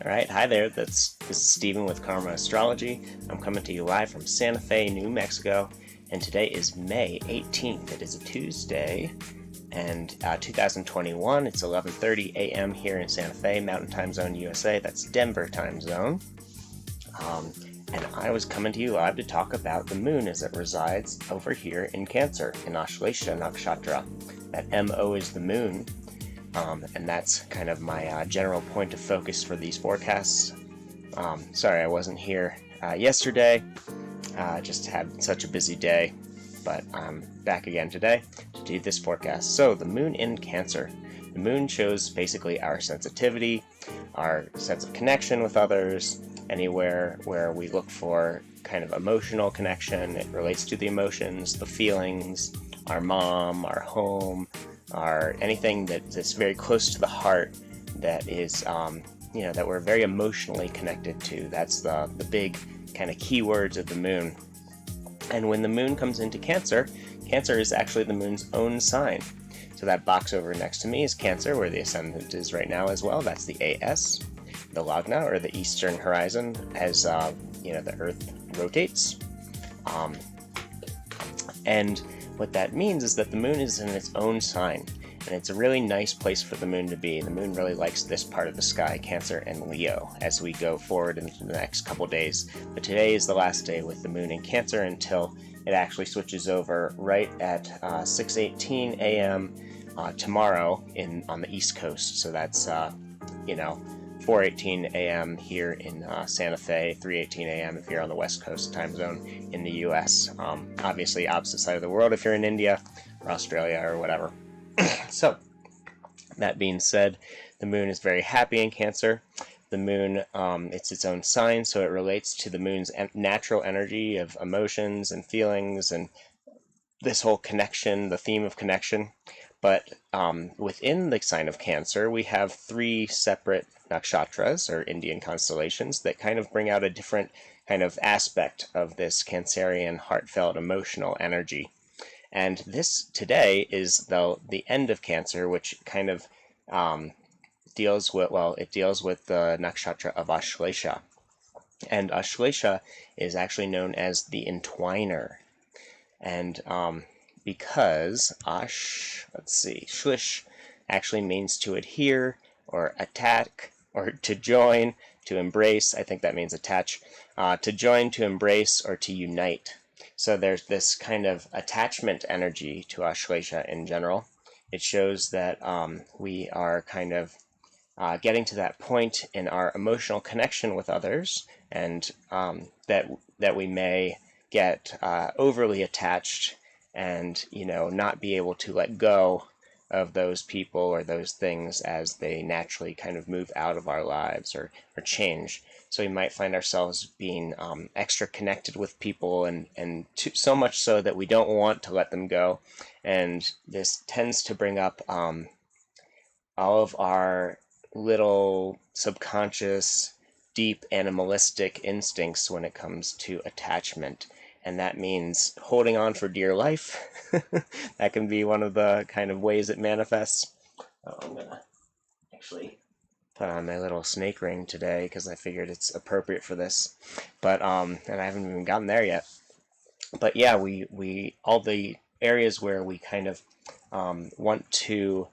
All right, hi there. This is Stephen with Karma Astrology. I'm coming to you live from Santa Fe, New Mexico, and today is May 18th. It is a Tuesday, and 2021. It's 11:30 a.m. here in Santa Fe, Mountain Time Zone, USA. That's Denver time zone. And I was coming to you live to talk about the moon as it resides over here in Cancer, in Ashlesha Nakshatra. That MO is the moon. And that's kind of my general point of focus for these forecasts. Sorry I wasn't here yesterday, just had such a busy day, but I'm back again today to do this forecast. So the moon in Cancer. The moon shows basically our sensitivity, our sense of connection with others, anywhere where we look for kind of emotional connection. It relates to the emotions, the feelings, our mom, our home, or anything that's very close to the heart, that is, that we're very emotionally connected to. That's the big kind of keywords of the moon. And when the moon comes into Cancer, Cancer is actually the moon's own sign. So that box over next to me is Cancer, where the ascendant is right now as well. That's the AS, the Lagna, or the eastern horizon, as the Earth rotates. And what that means is that the moon is in its own sign, and it's a really nice place for the moon to be. The moon really likes this part of the sky, Cancer and Leo, as we go forward into the next couple days. But today is the last day with the moon in Cancer until it actually switches over right at 6:18 a.m. Tomorrow on the East Coast. So that's 4:18 a.m. here in Santa Fe, 3:18 a.m. if you're on the West Coast time zone in the U.S. Obviously, opposite side of the world if you're in India or Australia or whatever. So, that being said, the moon is very happy in Cancer. The moon, it's its own sign, so it relates to the moon's natural energy of emotions and feelings and this whole connection, the theme of connection. But within the sign of Cancer, we have three separate nakshatras, or Indian constellations, that kind of bring out a different kind of aspect of this Cancerian, heartfelt, emotional energy. And this today is the end of Cancer, which kind of deals with the nakshatra of Ashlesha. And Ashlesha is actually known as the entwiner. And because shlish actually means to adhere, or attack, or to join, to embrace. I think that means attach. To join, to embrace, or to unite. So there's this kind of attachment energy to Ashlesha in general. It shows that we are kind of getting to that point in our emotional connection with others, and that we may get overly attached and not be able to let go of those people or those things as they naturally kind of move out of our lives or change. So we might find ourselves being extra connected with people, and so much so that we don't want to let them go. And this tends to bring up all of our little subconscious, deep animalistic instincts when it comes to attachment. And that means holding on for dear life. That can be one of the kind of ways it manifests. I'm going to actually put on my little snake ring today because I figured it's appropriate for this. But and I haven't even gotten there yet. But yeah, we all the areas where we kind of want to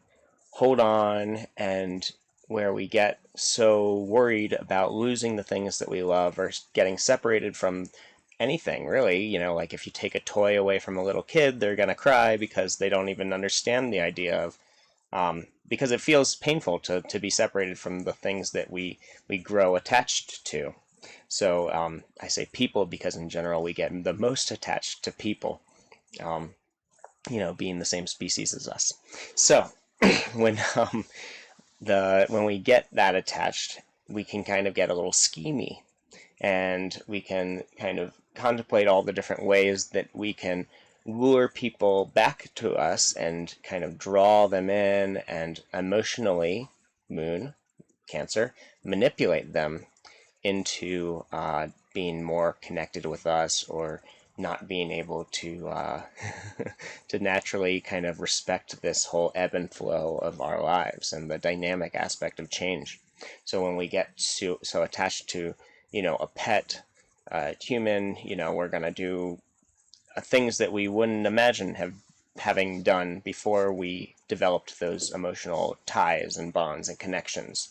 hold on, and where we get so worried about losing the things that we love, or getting separated from anything, really. Like if you take a toy away from a little kid, they're going to cry because they don't even understand the idea of, because it feels painful to be separated from the things that we grow attached to. So I say people because in general we get the most attached to people, being the same species as us. So when we get that attached, we can kind of get a little schemy, and we can kind of contemplate all the different ways that we can lure people back to us and kind of draw them in, and emotionally, moon, Cancer, manipulate them into being more connected with us, or not being able to to naturally kind of respect this whole ebb and flow of our lives and the dynamic aspect of change. So when we get so attached to, a pet, human, we're going to do things that we wouldn't imagine having done before we developed those emotional ties and bonds and connections.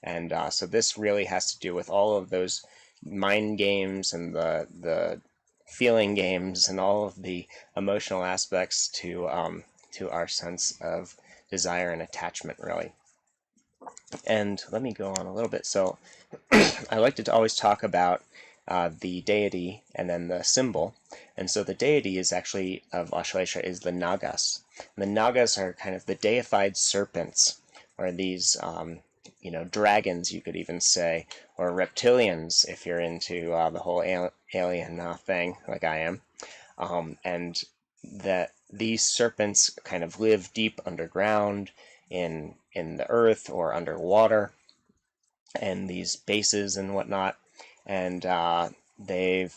And so this really has to do with all of those mind games and the feeling games and all of the emotional aspects to our sense of desire and attachment, really. And let me go on a little bit. So I like to always talk about the deity and then the symbol. And so the deity is actually of Ashlesha is the Nagas. And the Nagas are kind of the deified serpents, or these dragons, you could even say, or reptilians if you're into the whole alien thing, like I am. And that these serpents kind of live deep underground in the earth or underwater, and these bases and whatnot. And they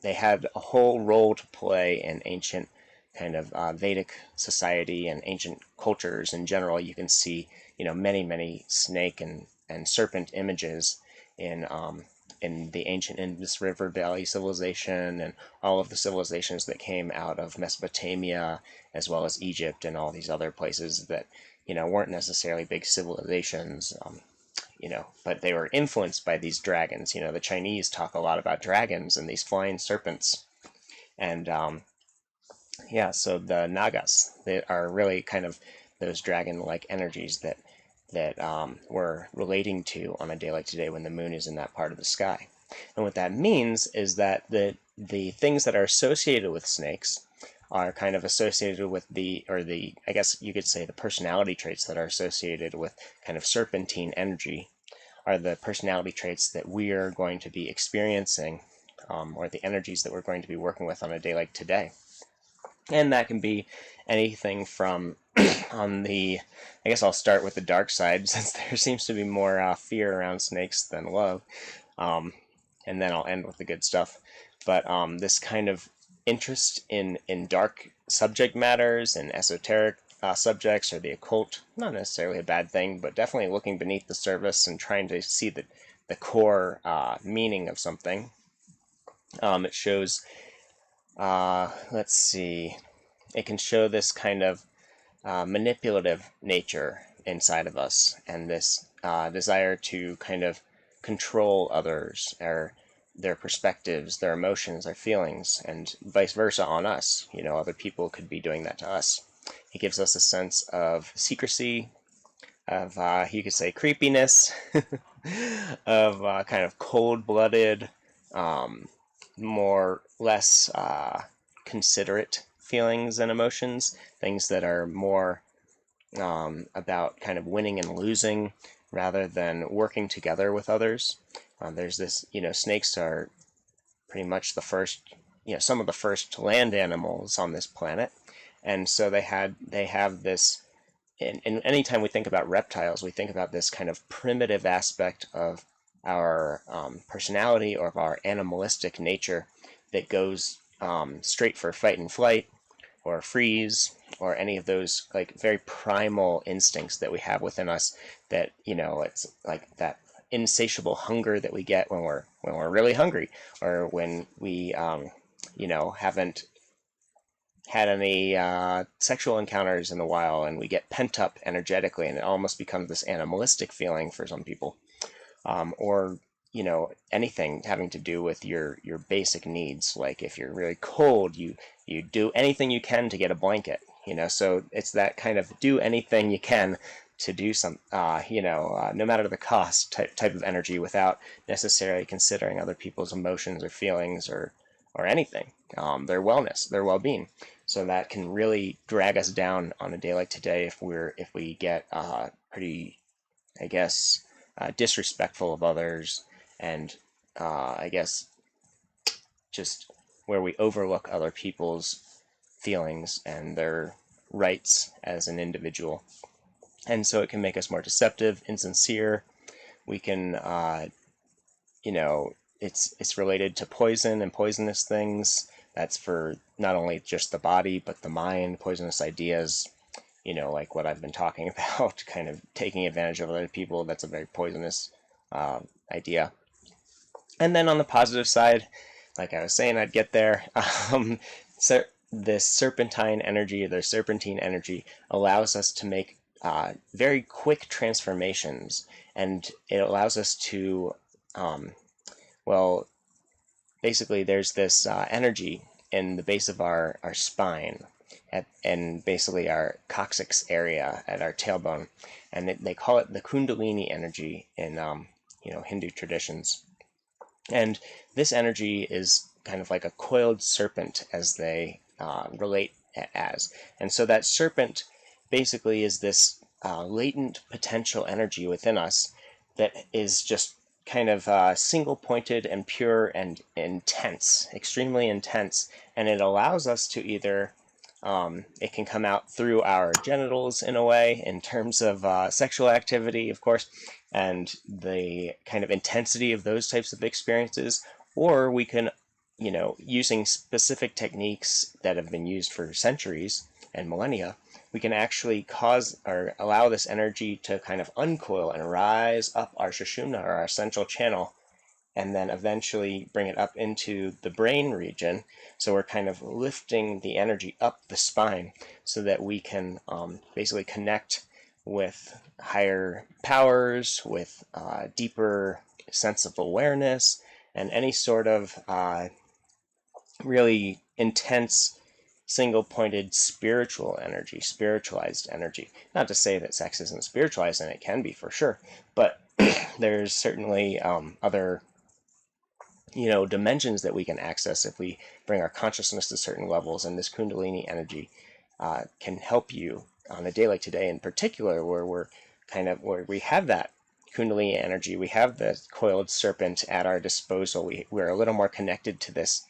had a whole role to play in ancient kind of Vedic society and ancient cultures in general. You can see, many snake and serpent images in the ancient Indus River Valley civilization and all of the civilizations that came out of Mesopotamia, as well as Egypt and all these other places that, weren't necessarily big civilizations. But they were influenced by these dragons. The Chinese talk a lot about dragons and these flying serpents. And so the Nagas, they are really kind of those dragon-like energies that we're relating to on a day like today when the moon is in that part of the sky. And what that means is that the things that are associated with snakes are kind of associated with I guess you could say the personality traits that are associated with kind of serpentine energy are the personality traits that we are going to be experiencing, or the energies that we're going to be working with on a day like today. And that can be anything from I guess I'll start with the dark side, since there seems to be more fear around snakes than love, and then I'll end with the good stuff. But this kind of interest in dark subject matters and esoteric subjects or the occult, not necessarily a bad thing, but definitely looking beneath the surface and trying to see the core meaning of something. It shows, let's see, it can show this kind of manipulative nature inside of us, and this desire to kind of control others, or their perspectives, their emotions, their feelings, and vice versa on us. Other people could be doing that to us. It gives us a sense of secrecy, of, you could say, creepiness, of kind of cold-blooded, less considerate feelings and emotions, things that are more about kind of winning and losing rather than working together with others. There's this, snakes are pretty much the first, some of the first land animals on this planet. And so they have this, and anytime we think about reptiles, we think about this kind of primitive aspect of our personality or of our animalistic nature that goes straight for fight and flight or freeze, or any of those like very primal instincts that we have within us, that it's like that insatiable hunger that we get when we're really hungry, or when we haven't had any sexual encounters in a while, and we get pent up energetically, and it almost becomes this animalistic feeling for some people, or anything having to do with your basic needs. Like if you're really cold, you do anything you can to get a blanket. So it's that kind of do anything you can to do some, no matter the cost type of energy, without necessarily considering other people's emotions or feelings or anything, their wellness, their well-being. So that can really drag us down on a day like today if we get pretty, I guess, disrespectful of others, and I guess just where we overlook other people's feelings and their rights as an individual. And so it can make us more deceptive, insincere. We can, it's related to poison and poisonous things. That's for not only just the body, but the mind, poisonous ideas, like what I've been talking about, kind of taking advantage of other people. That's a very poisonous idea. And then on the positive side, like I was saying, I'd get there. So this serpentine energy, the serpentine energy, allows us to make very quick transformations, and it allows us to, well, basically there's this energy in the base of our spine, and basically our coccyx area at our tailbone, and they call it the Kundalini energy in Hindu traditions. And this energy is kind of like a coiled serpent, as they relate as. And so that serpent basically is this latent potential energy within us that is just kind of single-pointed and pure and intense, extremely intense. And it allows us to either, it can come out through our genitals in a way, in terms of sexual activity, of course, and the kind of intensity of those types of experiences, or we can, using specific techniques that have been used for centuries and millennia, we can actually cause or allow this energy to kind of uncoil and rise up our Sushumna, or our central channel, and then eventually bring it up into the brain region. So we're kind of lifting the energy up the spine so that we can basically connect with higher powers, with deeper sense of awareness, and any sort of really intense, single-pointed spiritual energy, spiritualized energy. Not to say that sex isn't spiritualized, and it can be for sure, but there's certainly other dimensions that we can access if we bring our consciousness to certain levels, and this Kundalini energy can help you on a day like today in particular, where we have that Kundalini energy, we have the coiled serpent at our disposal, we're a little more connected to this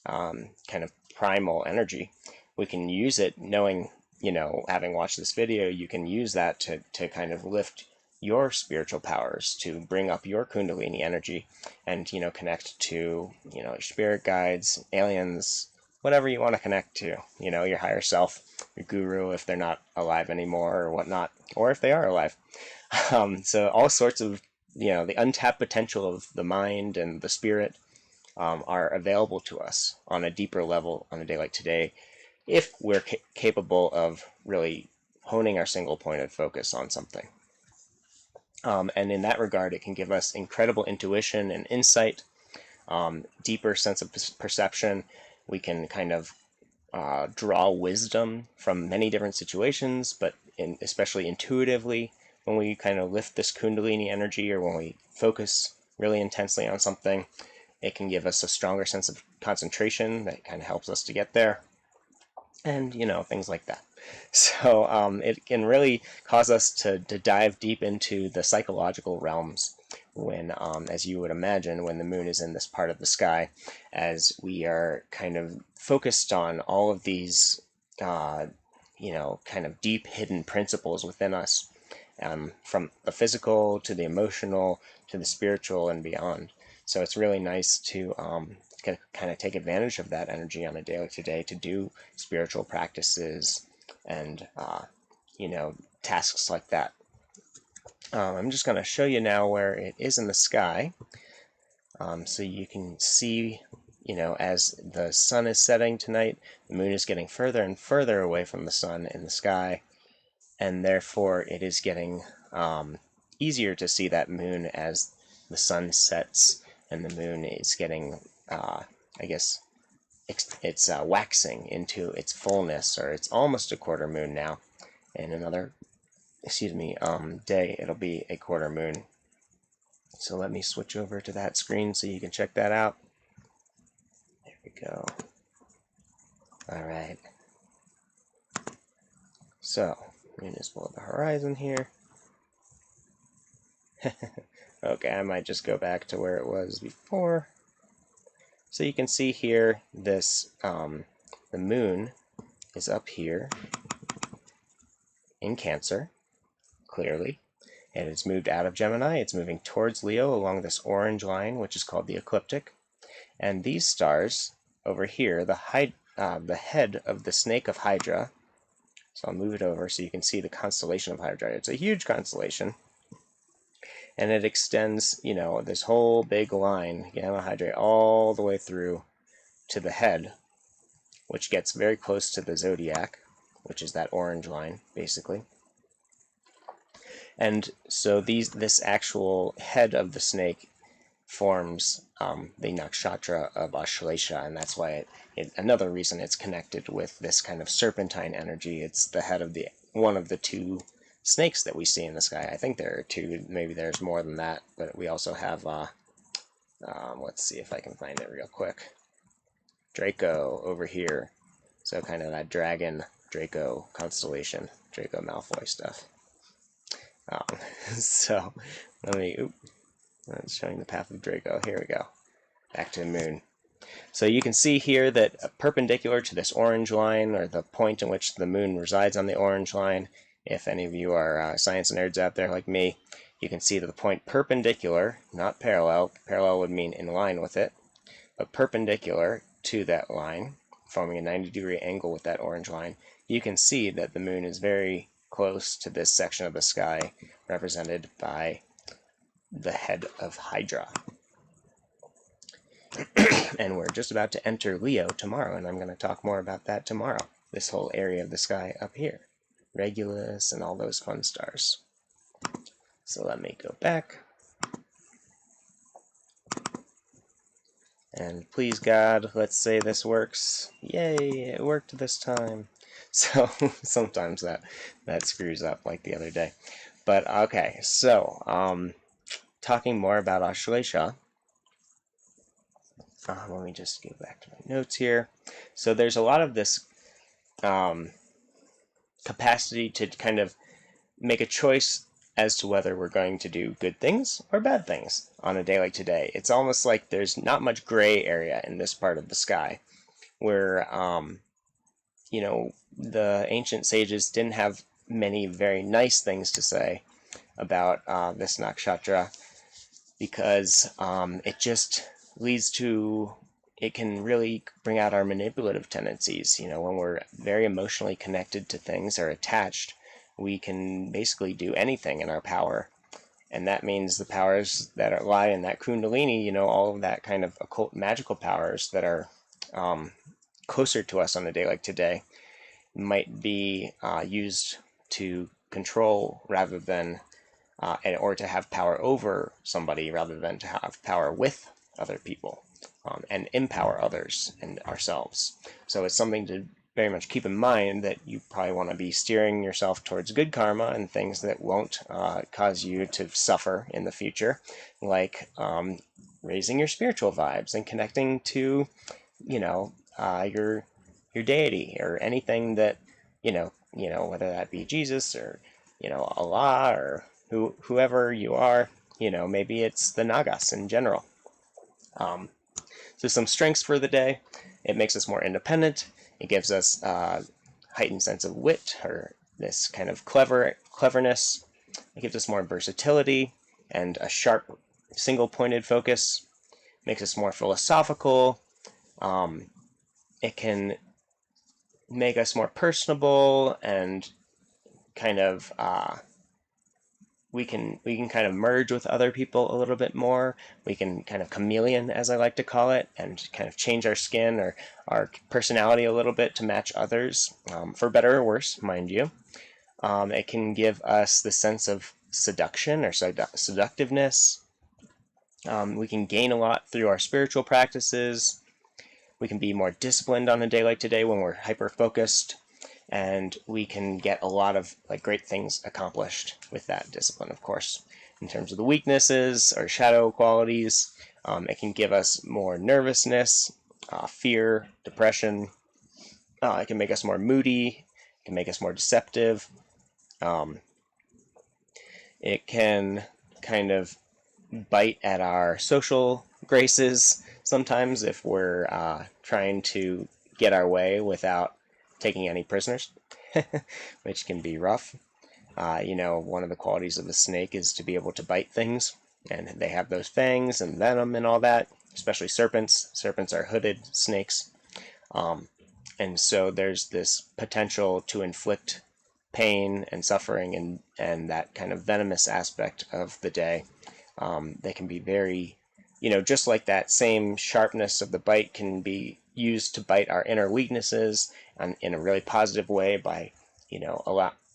kind of primal energy. We can use it knowing, having watched this video, you can use that to kind of lift your spiritual powers, to bring up your Kundalini energy, and connect to your spirit guides, aliens, whatever you want to connect to, your higher self, your guru if they're not alive anymore or whatnot, or if they are alive. So all sorts of the untapped potential of the mind and the spirit are available to us on a deeper level on a day like today, if we're capable of really honing our single pointed focus on something. And in that regard, it can give us incredible intuition and insight, deeper sense of perception. We can kind of draw wisdom from many different situations, but especially intuitively, when we kind of lift this Kundalini energy, or when we focus really intensely on something, it can give us a stronger sense of concentration that kind of helps us to get there, and things like that. So it can really cause us to dive deep into the psychological realms when, as you would imagine, when the moon is in this part of the sky, as we are kind of focused on all of these, kind of deep hidden principles within us, from the physical to the emotional to the spiritual and beyond. So it's really nice to kind of take advantage of that energy on a day like today to do spiritual practices and tasks like that. I'm just going to show you now where it is in the sky, so you can see, as the sun is setting tonight, the moon is getting further and further away from the sun in the sky, and therefore it is getting easier to see that moon as the sun sets, and the moon is getting, it's waxing into its fullness, or it's almost a quarter moon now. In another, day, it'll be a quarter moon. So let me switch over to that screen so you can check that out. There we go. All right. So, moon is below the horizon here. Okay, I might just go back to where it was before. So you can see here, this, the moon is up here in Cancer, clearly. And it's moved out of Gemini. It's moving towards Leo along this orange line, which is called the ecliptic. And these stars over here, the head of the snake of Hydra, So I'll move it over so you can see the constellation of Hydra. It's a huge constellation, and it extends, you know, this whole big line, Gamma Hydrae, all the way through to the head, which gets very close to the zodiac, which is that orange line, basically. And so this actual head of the snake forms the nakshatra of Ashlesha, and that's why another reason it's connected with this kind of serpentine energy. It's the head of one of the two snakes that we see in the sky. I think there are two, maybe there's more than that, but we also have, let's see if I can find it real quick, Draco over here. So kind of that dragon Draco constellation, Draco Malfoy stuff. So let me, it's showing the path of Draco. Here we go. Back to the moon. So you can see here that perpendicular to this orange line, or the point in which the moon resides on the orange line, if any of you are science nerds out there like me, you can see that the point perpendicular, not parallel, parallel would mean in line with it, but perpendicular to that line, forming a 90-degree angle with that orange line, you can see that the moon is very close to this section of the sky represented by the head of Hydra. And we're just about to enter Leo tomorrow, and I'm going to talk more about that tomorrow. This whole area of the sky up here. Regulus and all those fun stars. So let me go back. And please God, let's say this works. Yay, it worked this time. So sometimes that screws up like the other day. But okay, so talking more about Ashlesha. Let me just go back to my notes here. So there's a lot of this capacity to kind of make a choice as to whether we're going to do good things or bad things on a day like today. It's almost like there's not much gray area in this part of the sky, where you know, the ancient sages didn't have many very nice things to say about this nakshatra, because it just leads to, it can really bring out our manipulative tendencies. You know, when we're very emotionally connected to things or attached, we can basically do anything in our power. And that means the powers that lie in that kundalini, you know, all of that kind of occult magical powers that are closer to us on a day like today, might be used to control rather than, or to have power over somebody rather than to have power with other people, and empower others and ourselves. So it's something to very much keep in mind, that you probably want to be steering yourself towards good karma and things that won't cause you to suffer in the future, like raising your spiritual vibes and connecting to, you know, your deity, or anything that, you know, whether that be Jesus or, you know, Allah, or whoever you are, you know, maybe it's the Nagas in general. So some strengths for the day: it makes us more independent. It gives us heightened sense of wit, or this kind of cleverness. It gives us more versatility and a sharp, single-pointed focus. Makes us more philosophical. It can make us more personable, and kind of we can kind of merge with other people a little bit more. We can kind of chameleon, as I like to call it, and kind of change our skin or our personality a little bit to match others, for better or worse, mind you. It can give us the sense of seduction or seductiveness. We can gain a lot through our spiritual practices. We can be more disciplined on a day like today when we're hyper-focused. And we can get a lot of great things accomplished with that discipline, of course. In terms of the weaknesses or shadow qualities, it can give us more nervousness, fear, depression. It can make us more moody. It can make us more deceptive. It can kind of bite at our social graces sometimes if we're trying to get our way without taking any prisoners, which can be rough. You know, one of the qualities of the snake is to be able to bite things, and they have those fangs and venom and all that, especially serpents. Serpents are hooded snakes. And so there's this potential to inflict pain and suffering and that kind of venomous aspect of the day. They can be very, just like that same sharpness of the bite can be used to bite our inner weaknesses and in a really positive way by,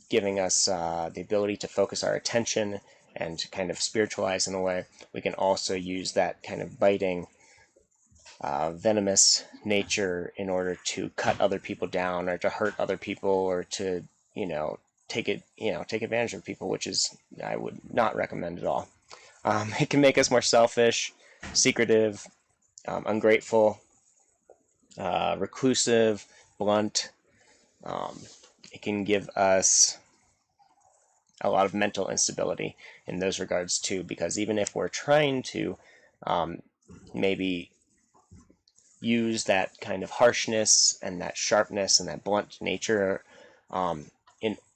giving us the ability to focus our attention and kind of spiritualize in a way. We can also use that kind of biting, venomous nature in order to cut other people down or to hurt other people or to, take advantage of people, which is I would not recommend at all. It can make us more selfish, secretive, ungrateful, reclusive, blunt. It can give us a lot of mental instability in those regards too, because even if we're trying to maybe use that kind of harshness and that sharpness and that blunt nature on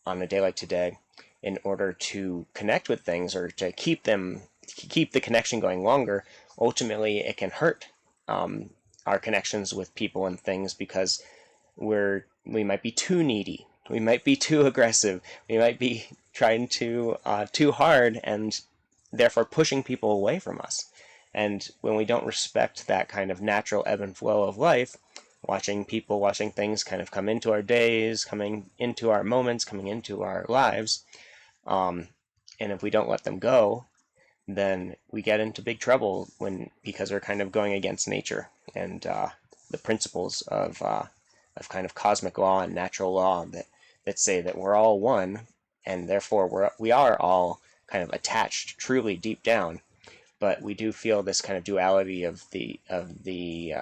a day like today in order to connect with things or to keep the connection going longer, ultimately it can hurt our connections with people and things because we might be too needy, we might be too aggressive, we might be trying too hard and therefore pushing people away from us. And when we don't respect that kind of natural ebb and flow of life, watching things kind of come into our days, coming into our moments, coming into our lives, and if we don't let them go, then we get into big trouble because we're kind of going against nature and the principles of kind of cosmic law and natural law that say that we're all one, and therefore we are all kind of attached truly deep down. But we do feel this kind of duality of the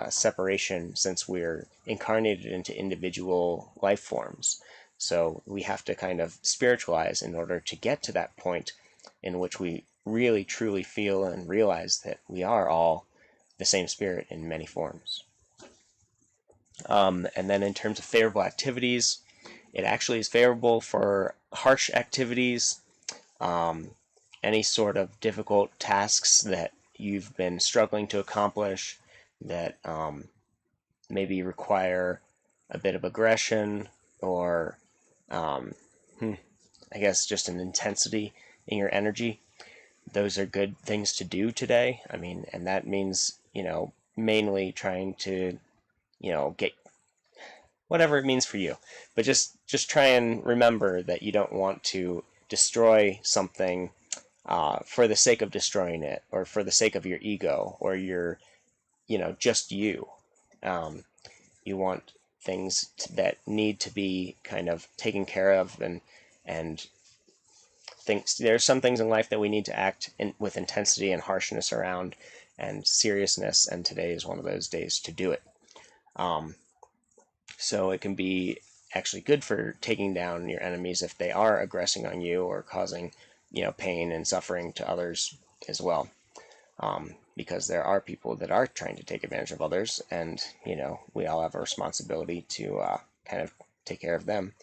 separation since we're incarnated into individual life forms. So we have to kind of spiritualize in order to get to that point in which we really truly feel and realize that we are all the same spirit in many forms. And then in terms of favorable activities, it actually is favorable for harsh activities, any sort of difficult tasks that you've been struggling to accomplish that maybe require a bit of aggression or I guess just an intensity in your energy. Those are good things to do today. I mean, and that means, mainly trying to, get whatever it means for you. But just try and remember that you don't want to destroy something for the sake of destroying it, or for the sake of your ego, or your, just you. You want things that need to be kind of taken care of, and there's some things in life that we need to act with intensity and harshness around, and seriousness, and today is one of those days to do it. So it can be actually good for taking down your enemies if they are aggressing on you or causing pain and suffering to others as well, because there are people that are trying to take advantage of others, and we all have a responsibility to kind of take care of them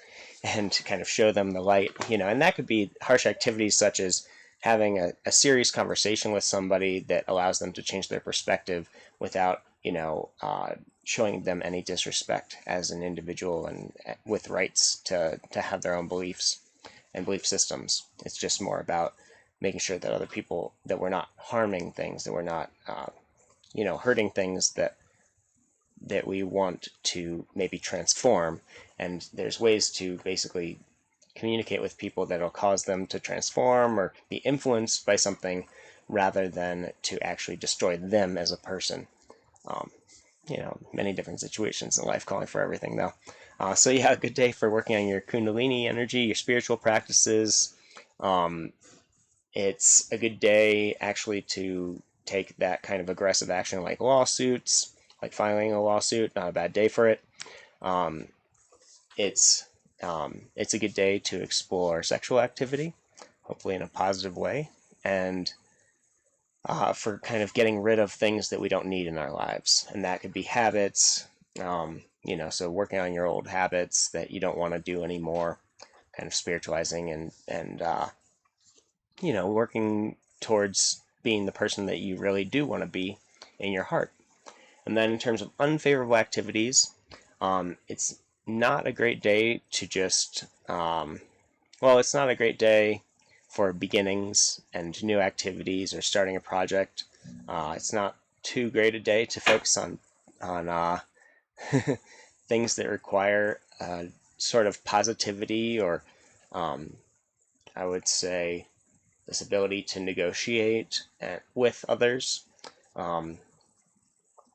and to kind of show them the light, and that could be harsh activities such as having a serious conversation with somebody that allows them to change their perspective without showing them any disrespect as an individual and with rights to have their own beliefs and belief systems. It's just more about making sure that other people, that we're not harming things, that we're not, hurting things that we want to maybe transform. And there's ways to basically communicate with people that'll cause them to transform or be influenced by something rather than to actually destroy them as a person. Many different situations in life calling for everything though. So yeah, a good day for working on your Kundalini energy, your spiritual practices. It's a good day actually to take that kind of aggressive action like lawsuits, like filing a lawsuit. Not a bad day for it. It's a good day to explore sexual activity, hopefully in a positive way, and for kind of getting rid of things that we don't need in our lives. And that could be habits, so working on your old habits that you don't want to do anymore, kind of spiritualizing and working towards being the person that you really do want to be in your heart. And then in terms of unfavorable activities, it's not a great day to just well, it's not a great day for beginnings and new activities or starting a project. It's not too great a day to focus on things that require sort of positivity or I would say this ability to negotiate with others,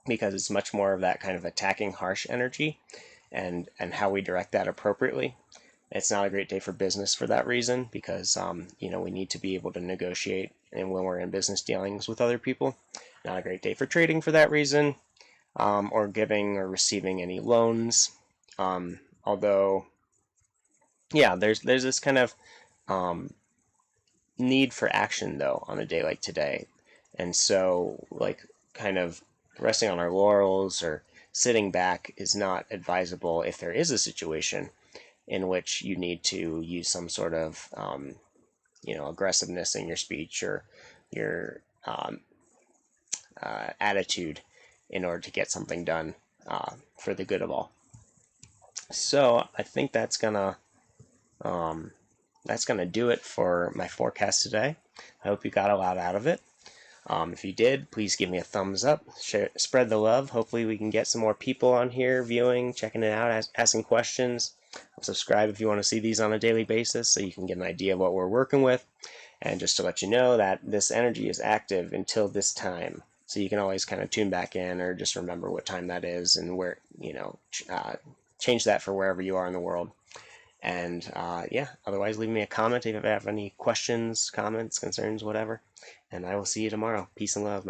because it's much more of that kind of attacking harsh energy, and how we direct that appropriately. It's not a great day for business for that reason, because we need to be able to negotiate, and when we're in business dealings with other people. Not a great day for trading for that reason, or giving or receiving any loans. Although, yeah, there's this kind of need for action though on a day like today, and so like kind of resting on our laurels or sitting back is not advisable if there is a situation in which you need to use some sort of aggressiveness in your speech or your attitude in order to get something done for the good of all. So I think that's gonna do it for my forecast today. I hope you got a lot out of it. If you did, please give me a thumbs up. Spread the love. Hopefully we can get some more people on here viewing, checking it out, asking questions. Subscribe if you want to see these on a daily basis so you can get an idea of what we're working with. And just to let you know that this energy is active until this time. So you can always kind of tune back in or just remember what time that is and where, change that for wherever you are in the world. And otherwise leave me a comment if you have any questions, comments, concerns, whatever. And I will see you tomorrow. Peace and love.